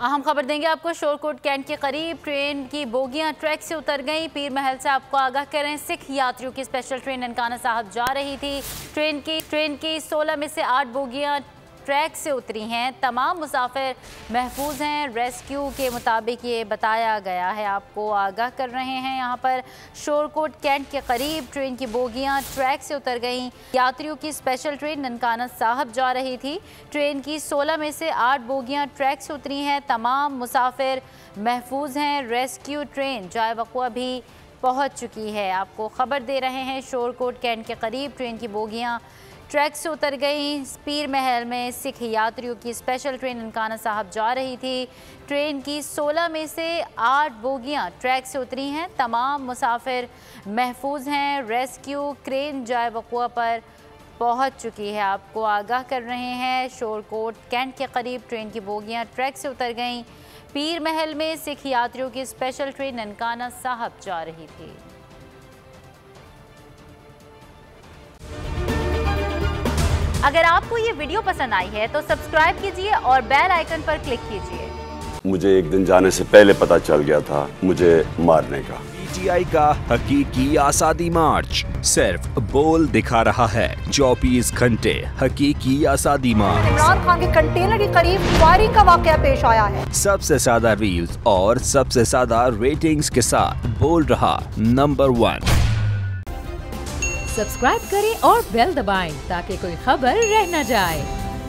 अहम खबर देंगे आपको। शोरकोट कैंट के करीब ट्रेन की बोगियां ट्रैक से उतर गई। पीर महल से आपको आगाह करें, सिख यात्रियों की स्पेशल ट्रेन ननकाना साहब जा रही थी। ट्रेन की 16 में से 8 बोगियां ट्रैक से उतरी हैं। तमाम मुसाफिर महफूज हैं। रेस्क्यू के मुताबिक ये बताया गया है। आपको आगाह कर रहे हैं यहाँ पर शोरकोट कैंट के करीब ट्रेन की बोगियां ट्रैक से उतर गईं। यात्रियों की स्पेशल ट्रेन ननकाना साहब जा रही थी। ट्रेन की 16 में से 8 बोगियां ट्रैक से उतरी हैं। तमाम मुसाफिर महफूज हैं। रेस्क्यू ट्रेन जाए वक़्वा भी पहुँच चुकी है। आपको खबर दे रहे हैं, शोरकोट कैंट के करीब ट्रेन की बोगियां ट्रैक से उतर गई। पीर महल में सिख यात्रियों की स्पेशल ट्रेन ननकाना साहब जा रही थी। ट्रेन की 16 में से 8 बोगियां ट्रैक से उतरी हैं। तमाम मुसाफिर महफूज हैं। रेस्क्यू क्रेन जाए वक़्वा पर पहुंच चुकी है। आपको आगाह कर रहे हैं, शोरकोट कैंट के करीब ट्रेन की बोगियां ट्रैक से उतर गईं। पीर महल में सिख यात्रियों की स्पेशल ट्रेन ननकाना साहब जा रही थी। अगर आपको ये वीडियो पसंद आई है तो सब्सक्राइब कीजिए और बेल आइकन पर क्लिक कीजिए। मुझे एक दिन जाने से पहले पता चल गया था मुझे मारने का। पीटीआई का हकीकी आज़ादी मार्च सिर्फ बोल दिखा रहा है। 24 घंटे हकीकी आज़ादी मार्च। इमरान खान के कंटेनर के करीब फायरिंग का वाकया पेश आया है। सबसे ज्यादा रील्स और सबसे ज्यादा रेटिंग्स के साथ बोल रहा नंबर 1। सब्सक्राइब करें और बेल दबाएं ताकि कोई खबर रह न जाए।